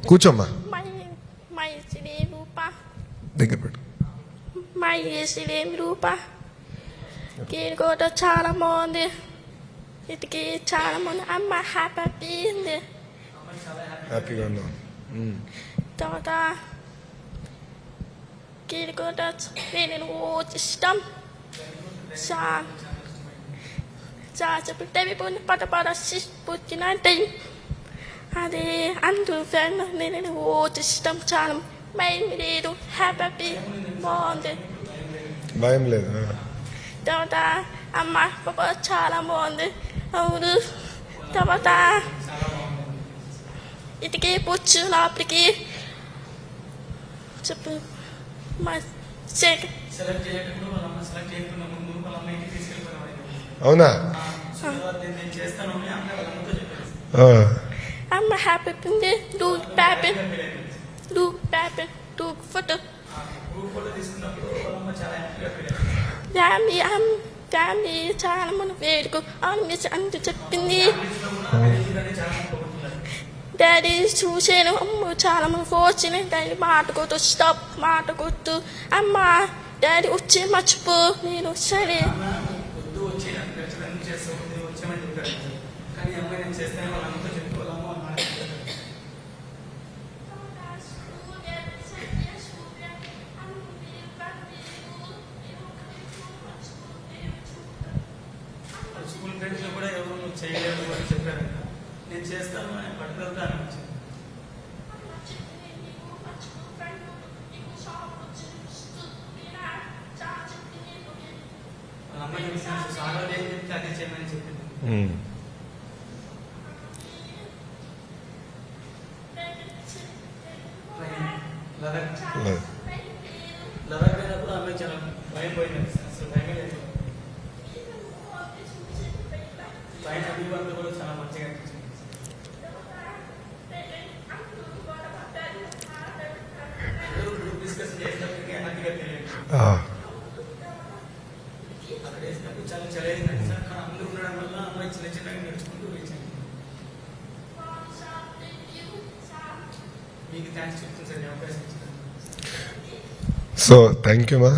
కూర్చోమ్మా. మై శ్రీ రూప, దగ్గర పెట్టు. మై శ్రీ రూప. గీడు కూడా చాలా బాగుంది. ఇటుకి చాలా బాగుంది. అమ్మ హ్యాపీ ఉంది. హ్యాపీగా ఉన్నాం. తర్వాత గీడు కూడా నేను ఇష్టం. చెప్పి పట పట పుట్టిన అది అందరూ ఫ్రెండ్ నేను ఇష్టం చాలా. భయం లేదు, హ్యాపీ బాగుంది. భయం లేదు. తర్వాత అమ్మ పాప చాలా బాగుంది. అవును. తర్వాత ఇటుకి పుచ్చు లోపలికి చెప్పు. మా అవునా? అమ్మ హ్యాపీ ఉంది. డూ ఫోటో ఫ్యామిలీ చాలా మంది వేడుకు అవును అంత చెప్పింది. డాడీ చూసాను. అమ్మ చాలా మంది వచ్చిన డాడీ మాట కొట్టు, స్టాప్ మాట కొట్టు. అమ్మ డాడీ వచ్చి మర్చిపో. నేను సరే స్కూల్ ఫ్రెండ్స్ కూడా ఎవరు నువ్వు చేయలేదు అని చెప్పారంట. నేను చేస్తాను అని పట్టుదలతో అనిపించింది. వాళ్ళ అమ్మాయి సాగర్ ఏం చెప్తే అదే చేయమని చెప్పింది. లదాఖ్ అయినప్పుడు అమ్మాయి చాలా భయం పోయింది. అసలు భయమే లేదు. పైన అభివంతులు కూడా చాలా మంచిగా అనిపించింది. గ్రూప్ డిస్కషన్ చేసినప్పటికీ హ్యాపీగా తెలియదు. అక్కడ వేసినప్పుడు చాలా చదివిందండి సార్. కానీ అందరూ ఉండడం వల్ల అమ్మాయి చిన్న చిన్నగా నేర్చుకుంటూ వేసింది. మీకు థ్యాంక్స్ చెప్తుంది సార్ ఈ అవకాశం ఇచ్చిన. సో థ్యాంక్ యూ మా.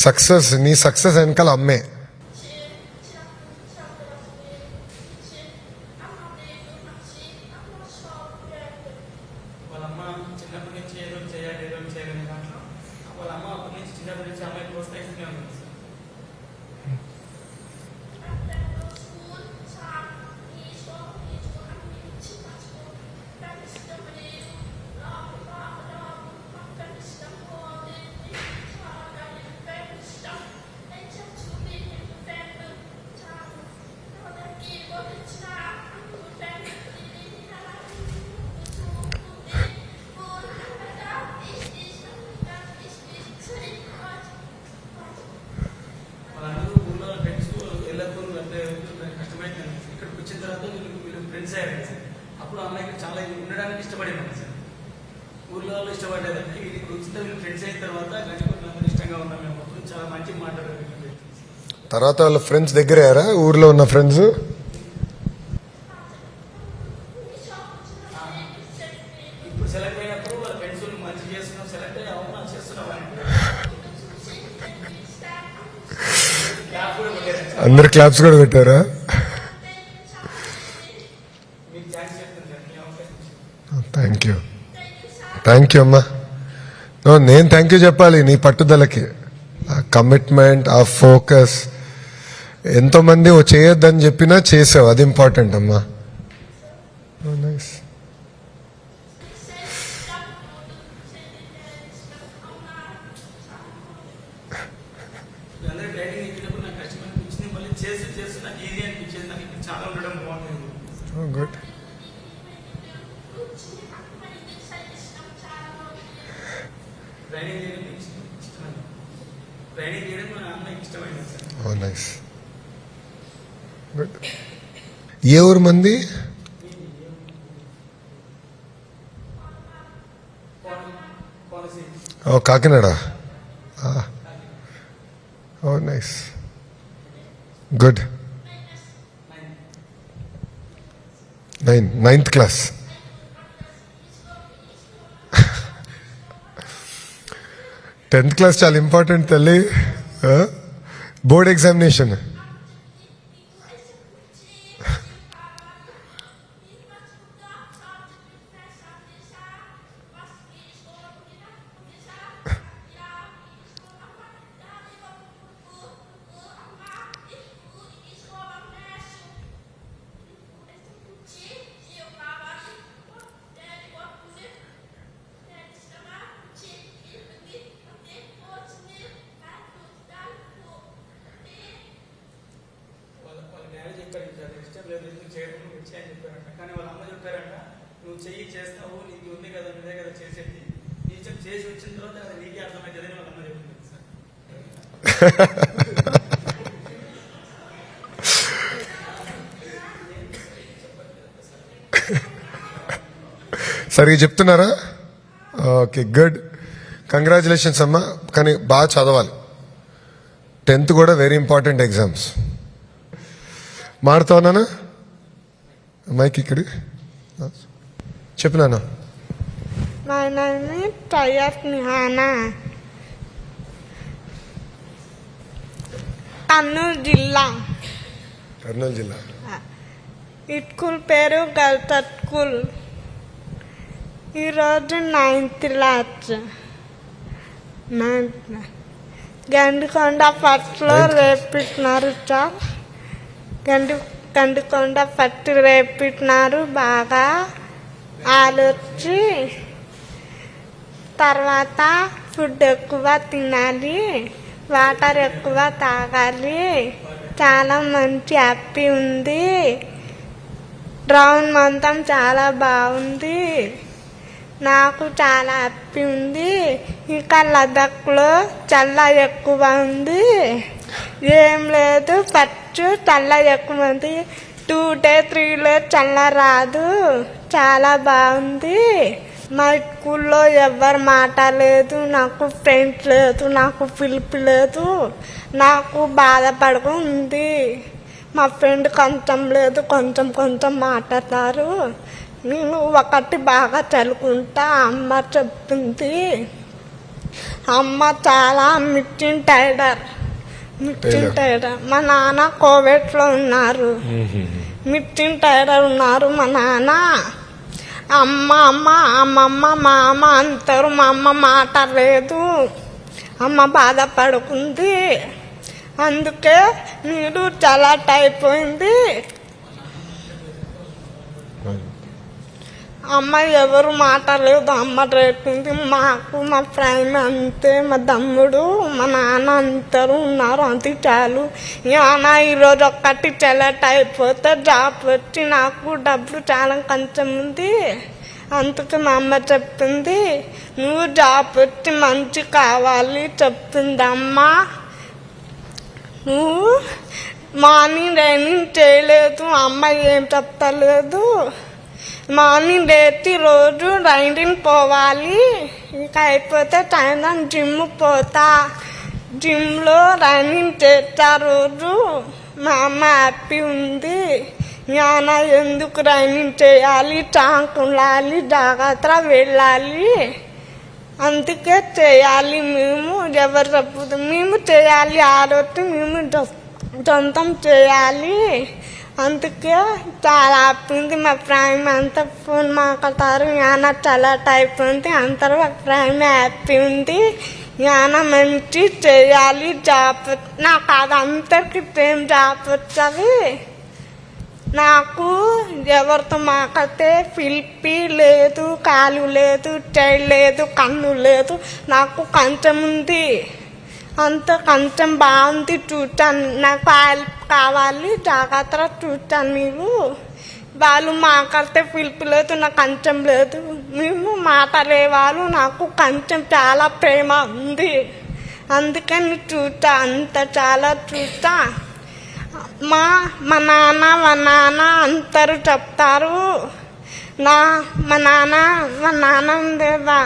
సక్సెస్, నీ సక్సెస్ వెనకాల అమ్మే. వాళ్ళ అమ్మ చిన్నప్పటి నుంచి ఏదో చేయాలి దాంట్లో వాళ్ళ అమ్మ అప్పటి నుంచి చిన్నప్పటి నుంచి అమ్మాయి ప్రోత్సహిస్తూనే ఉంది సార్. వాళ్ళందరూ ఊళ్ళో ఫ్రెండ్స్ ఎల్లప్పుడూ అంటే కష్టమైంది. ఇక్కడికి వచ్చిన తర్వాత వీళ్ళు ఫ్రెండ్స్ అయ్యారు సార్. అప్పుడు అమ్మాయికి చాలా ఉండడానికి ఇష్టపడింది సార్. ఊళ్ళో వాళ్ళు ఇష్టపడేదంటే వీళ్ళకి వచ్చిన వీళ్ళు ఫ్రెండ్స్ అయిన తర్వాత గంటకొండ ఇష్టంగా ఉన్నాం మేము. అప్పుడు చాలా మంచి మాట్లాడారు. తర్వాత వాళ్ళ ఫ్రెండ్స్ దగ్గర అయ్యారా? ఊర్లో ఉన్న ఫ్రెండ్స్ ఇప్పుడు సెలెక్ట్ అయినప్పుడు వాళ్ళ ఫ్రెండ్స్ మంచి చేస్తున్నాం, సెలెక్ట్ అయ్యి అవునా చేస్తున్నాం అని క్లాప్ కూడా కొట్టారు. అందరు క్లాప్స్ కూడా పెట్టారా? మీకు థ్యాంక్స్ చెప్తుంది సార్. మీ అవకాశం థ్యాంక్ యూ. థ్యాంక్ యూ అమ్మా. నేను థ్యాంక్ యూ చెప్పాలి నీ పట్టుదలకి, ఆ కమిట్మెంట్, ఆ ఫోకస్. ఎంతోమంది చేయొద్దని చెప్పినా చేసావు, అది ఇంపార్టెంట్ అమ్మా. నైస్. అందరూ ట్రైనింగ్ ఇచ్చినప్పుడు నాకు కష్టం అనిపించింది. మళ్ళీ చేస్తూ నాకు ఈజీ అనిపించేది. నాకు ఇక్కడ చాలా ఉండడం బాగుంటుంది. గుడ్. ట్రైనింగ్ చేయడం ఇష్టమైంది. ట్రైనింగ్ చేయడం మా అమ్మాయికి ఇష్టమైంది సార్. నైస్. గుడ్. ఏ ఊరు మంది? Kakinada. Nice. Good. 9th class. 10th class చాలా ఇంపార్టెంట్ తల్లి. Board examination. వాళ్ళ డాడీ చెప్పారు సార్ ఇష్టం లేదు ఎందుకు చేయడం వచ్చి అని చెప్పారంట. కానీ వాళ్ళ అమ్మ చెప్పారంట నువ్వు చెయ్యి చేస్తావు నీకు ఉంది కదా నువ్వే కదా చేసేది నీ ఇష్టం చేసి వచ్చిన తర్వాత అది నీకే అర్థమవుతుందని వాళ్ళ అమ్మ చెప్పింది సార్. సరిగా చెప్తున్నారా? Okay, good. కంగ్రాచులేషన్స్ అమ్మా. కానీ బాగా చదవాలి. 10th కూడా వెరీ ఇంపార్టెంట్ ఎగ్జామ్స్. మాడుతా ఉన్నానా మైక్ ఇక్కడ చెప్పినానా? My name is Tayyab Nihana. Kurnool జిల్లా. కర్నూలు జిల్లా. ఈ స్కూల్ పేరు గర్ల్స్ స్కూల్. ఈరోజు 9th క్లాస్. గండికొండ ఫస్ట్లో రేపిస్తున్నారు సార్. గండికొండ ఫస్ట్ రేపిస్తున్నారు బాగా ఆలోచి. తర్వాత ఫుడ్ ఎక్కువ తినాలి, వాటర్ ఎక్కువ తాగాలి. చాలా మంచి హ్యాపీ ఉంది. రౌండ్ మొత్తం చాలా బాగుంది. నాకు చాలా హ్యాపీ ఉంది. ఇంకా లదాఖ్లో చల్ల ఎక్కువ ఉంది. ఏం లేదు, ఫస్ట్ చల్ల ఎక్కువ ఉంది. 2 days 3 days చల్ల రాదు. చాలా బాగుంది. మా స్కూల్లో ఎవరు మాట లేదు, నాకు ఫ్రెండ్స్ లేదు, నాకు పిలుపు లేదు. నాకు బాధపడుకు ఉంది. మా ఫ్రెండ్ కొంచెం లేదు, కొంచెం కొంచెం మాట్లాడతారు. నేను ఒకటి బాగా చదువుకుంటా అమ్మ చెప్పింది. అమ్మ చాలా మిషన్ టైలర్. మా నాన్న కోవిడ్లో ఉన్నారు. మిషన్ టైలర్ ఉన్నారు మా నాన్న. అమ్మమ్మ మా అమ్మ అంటారు. మా అమ్మ మాట లేదు. అమ్మ బాధపడుకుంది. అందుకే నీరు చాలా అయిపోయింది. అమ్మ ఎవరు మాట లేదు, అమ్మ రేపింది. మాకు మా ఫ్రెండ్ అంతే, మా తమ్ముడు మా నాన్న అంతరు ఉన్నారు. అంతే చాలు. నాన్న ఈరోజు ఒక్కటి సెలెక్ట్ అయిపోతే జాబ్ వచ్చి నాకు డబ్బులు చాలా కొంచెం ఉంది. అందుకే మా అమ్మ చెప్పింది నువ్వు జాబ్ వచ్చి మంచి కావాలి చెప్పింది అమ్మ. నువ్వు మార్నింగ్ రైనింగ్ చేయలేదు, అమ్మ ఏం చెప్పలేదు. మార్నింగ్ లేచి రోజు రైడింగ్ పోవాలి. ఇంకా అయిపోతే సాయంత్రం జిమ్ పోతా. జిమ్లో రన్నింగ్ చేస్తా రోజు. మా అమ్మ హ్యాపీ ఉంది. నాన్న ఎందుకు రన్నింగ్ చేయాలి, చాంకులాలి, జాగ్రత్త వెళ్ళాలి. అందుకే చేయాలి మేము. ఎవరు చెప్పదు, మేము చేయాలి. ఆరోజు మేము సొంతం చేయాలి. అందుకే చాలా హ్యాపీ. మా ఫ్రెండ్ అంతా ఫోన్ మాట్లాడతారు. నాన్న చాలా టైప్ ఉంది. అందరూ మా ఫ్రెండ్ హ్యాపీ ఉంది. నాన్న మంచి చేయాలి జాబ్. నాకు అది అందరికి సేమ్ జాబ్ వచ్చావి. నాకు ఎవరితో మాట్లాడితే పిలిపి లేదు, కాలు లేదు, చెయ్యి లేదు, కన్ను లేదు. నాకు కంచం ఉంది. అంత కొంచెం బాగుంది. చూస్తాను, నాకు హెల్ప్ కావాలి, జాగ్రత్త చూస్తాను. నీవు వాళ్ళు మాట్లాడితే పిలుపు లేదు, నాకు కంచం లేదు. మేము మాట్లాడేవాళ్ళు. నాకు కంచం చాలా ప్రేమ ఉంది. అందుకని చూస్తా, అంత చాలా చూస్తా. మా నాన్న అందరూ చెప్తారు. మా నాన్న ఉండేదా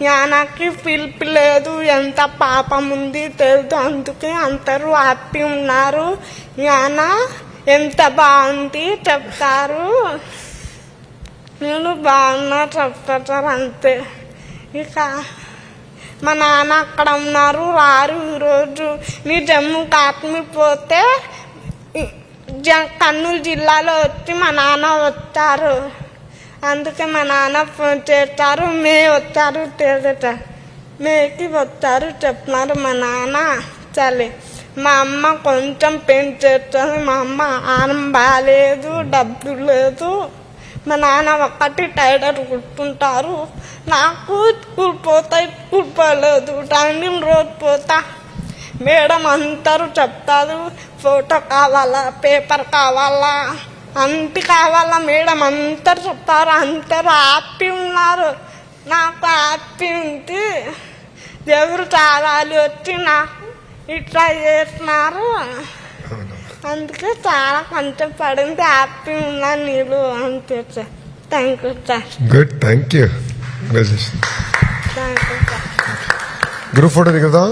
నాన్నకి పిలుపు లేదు, ఎంత పాపం ఉంది తెలుసు. అందుకే అందరూ హ్యాపీ ఉన్నారు. నాన్న ఎంత బాగుంది చెప్తారు. నేను బాగున్నా చెప్తారు అంతే. ఇక మా నాన్న అక్కడ ఉన్నారు రారు ఈరోజు. నీ జమ్మూ కాశ్మీర్ పోతే కర్నూలు జిల్లాలో వచ్చి మా నాన్న వచ్చారు. అందుకే మా నాన్న ఫోన్ చేస్తారు. మే వచ్చారు మేకి వచ్చారు చెప్తున్నారు మా నాన్న. సరే మా అమ్మ కొంచెం పెయిన్ చేస్తుంది. మా అమ్మ ఆనం బాగాలేదు, డబ్బు లేదు. మా నాన్న ఒకటి టైలర్ కుట్టుకుంటారు. నాకు స్కూల్ పోలేదు. టైమింగ్ రోజు పోతా. మేడం అందరూ చెప్తారు ఫోటో కావాలా, పేపర్ కావాలా, అంటి కావాలా. మేడం అందరు చెప్తారు. అందరూ హ్యాపీ ఉన్నారు. నాకు హ్యాపీ ఉంది. ఎవరు చాలాలు వచ్చి నాకు ఇట్లా చేస్తున్నారు. అందుకే చాలా కొంచెం పడింది. హ్యాపీ ఉన్నా నీళ్ళు అంతే sir. Thank you sir. Good, thank you. Thank you sir. Group photo దిగుదాం.